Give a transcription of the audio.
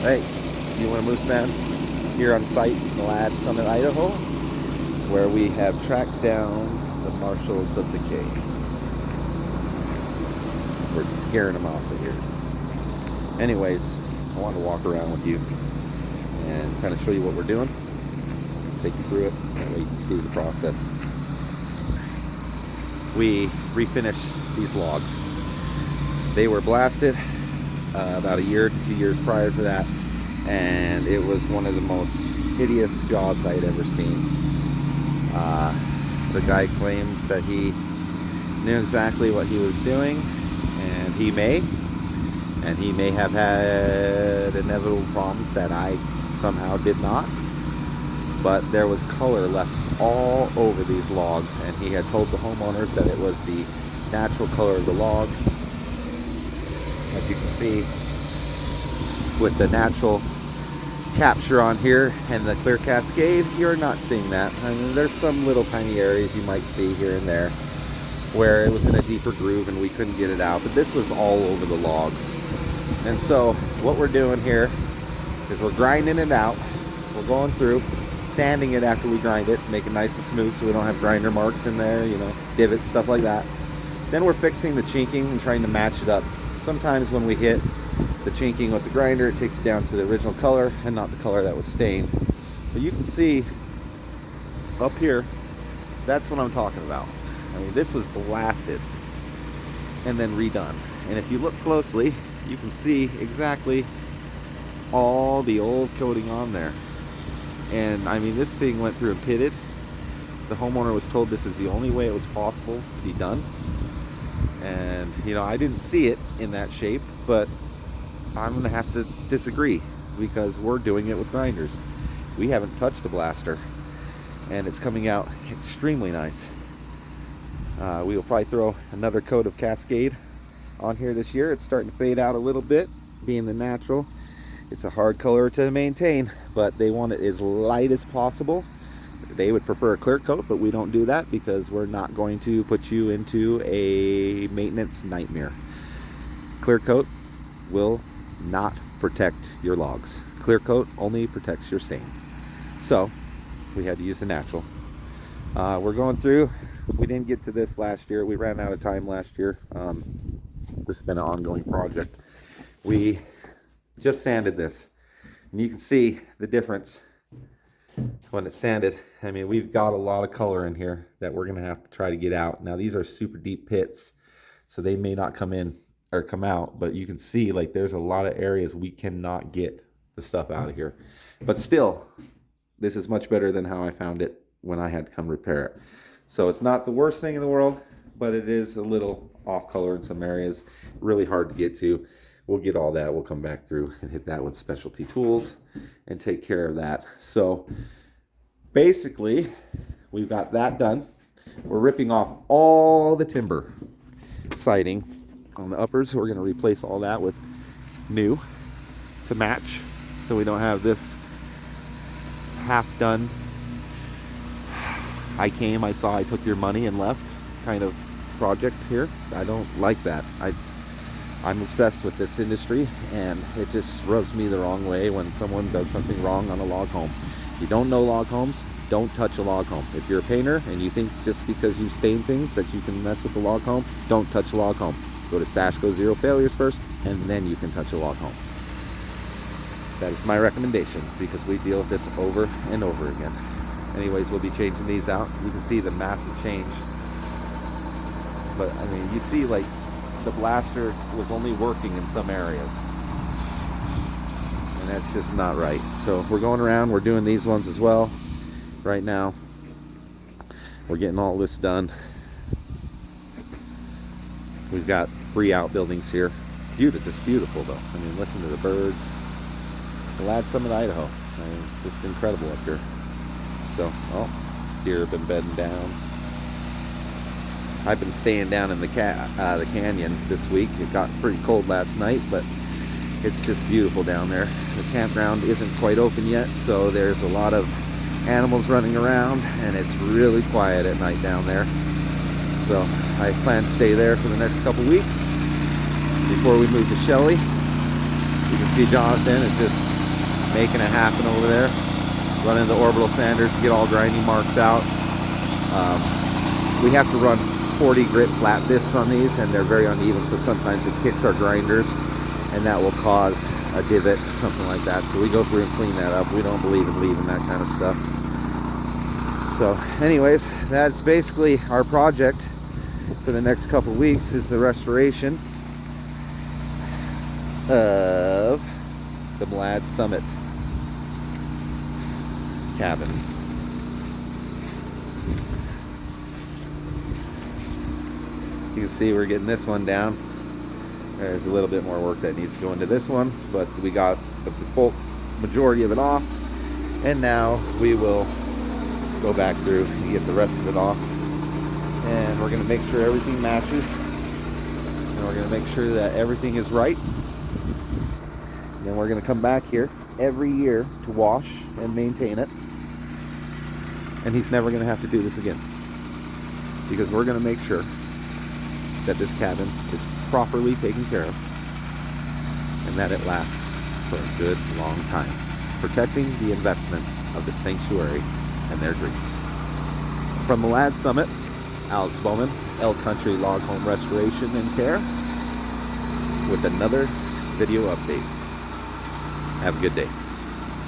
Hey, you want a moose man? Here on site in Lad Summit, Idaho, where we have tracked down the marshals of the cave. We're scaring them off of here. Anyways, I wanted to walk around with you and kind of show you what we're doing, take you through it, that way you can see the process. We refinished these logs. They were blasted about a year to 2 years prior to that, and it was one of the most hideous jobs I had ever seen. The guy claims that he knew exactly what he was doing, and he may have had inevitable problems that I somehow did not, but there was color left all over these logs, and he had told the homeowners that it was the natural color of the log. As you can see, with the natural capture on here and the clear cascade, you're not seeing that. I mean, there's some little tiny areas you might see here and there where it was in a deeper groove and we couldn't get it out, but this was all over the logs. And so what we're doing here is we're grinding it out. We're going through, sanding it after we grind it, make it nice and smooth so we don't have grinder marks in there, you know, divots, stuff like that. Then we're fixing the chinking and trying to match it up. Sometimes when we hit the chinking with the grinder, it takes it down to the original color and not the color that was stained. But you can see up here, that's what I'm talking about. I mean, this was blasted and then redone. And if you look closely, you can see exactly all the old coating on there. And I mean, this thing went through and pitted. The homeowner was told this is the only way it was possible to be done. And you know, I didn't see it in that shape, but I'm gonna have to disagree because we're doing it with grinders. We haven't touched a blaster and it's coming out extremely nice. We will probably throw another coat of Cascade on here this year. It's starting to fade out a little bit, being the natural. It's a hard color to maintain, but they want it as light as possible. They would prefer a clear coat, but we don't do that because we're not going to put you into a maintenance nightmare. Clear coat will not protect your logs. Clear coat only protects your stain. So we had to use the natural. We're going through. We didn't get to this last year. We ran out of time last year. This has been an ongoing project. We just sanded this, and you can see the difference when it's sanded. I mean, we've got a lot of color in here that we're gonna have to try to get out. Now these are super deep pits, so they may not come in or come out, but you can see like there's a lot of areas we cannot get the stuff out of here. But still, this is much better than how I found it when I had to come repair it. So it's not the worst thing in the world, but it is a little off color in some areas, really hard to get to. We'll get all that. We'll come back through and hit that with specialty tools and take care of that. So basically, we've got that done. We're ripping off all the timber siding on the uppers. We're going to replace all that with new to match, so we don't have this half done, I saw, I took your money and left kind of project here. I don't like that. I'm obsessed with this industry, and it just rubs me the wrong way when someone does something wrong on a log home. If you don't know log homes, don't touch a log home. If you're a painter and you think just because you stain things that you can mess with a log home, don't touch a log home. Go to SASHCO Zero Failures first, and then you can touch a log home. That is my recommendation, because we deal with this over and over again. Anyways, we'll be changing these out. You can see the massive change. But I mean, you see like the blaster was only working in some areas, and that's just not right. So we're going around, we're doing these ones as well right now. We're getting all this done. We've got 3 outbuildings here. Beautiful, just beautiful though. I mean, listen to the birds. The Lad Summit, Idaho. I mean, just incredible up here. So, oh, deer have been bedding down. I've been staying down in the canyon this week. It got pretty cold last night, but it's just beautiful down there. The campground isn't quite open yet, so there's a lot of animals running around, and it's really quiet at night down there. So I plan to stay there for the next couple weeks before we move to Shelley. You can see Jonathan is just making it happen over there, running the orbital sanders to get all grinding marks out. We have to run 40 grit flat discs on these, and they're very uneven, so sometimes it kicks our grinders, and that will cause a divot, something like that. So we go through and clean that up. We don't believe in leaving that kind of stuff. So anyways, that's basically our project for the next couple weeks, is the restoration of the Mlad Summit cabins. You can see we're getting this one down. There's a little bit more work that needs to go into this one, but we got the bulk majority of it off, and now we will go back through and get the rest of it off, and we're going to make sure everything matches, and we're going to make sure that everything is right. Then we're going to come back here every year to wash and maintain it, and he's never going to have to do this again, because we're going to make sure that this cabin is properly taken care of and that it lasts for a good long time, protecting the investment of the sanctuary and their dreams. From the Mlad Summit, Alex Bowman, Elk Country Log Home Restoration and Care, with another video update. Have a good day.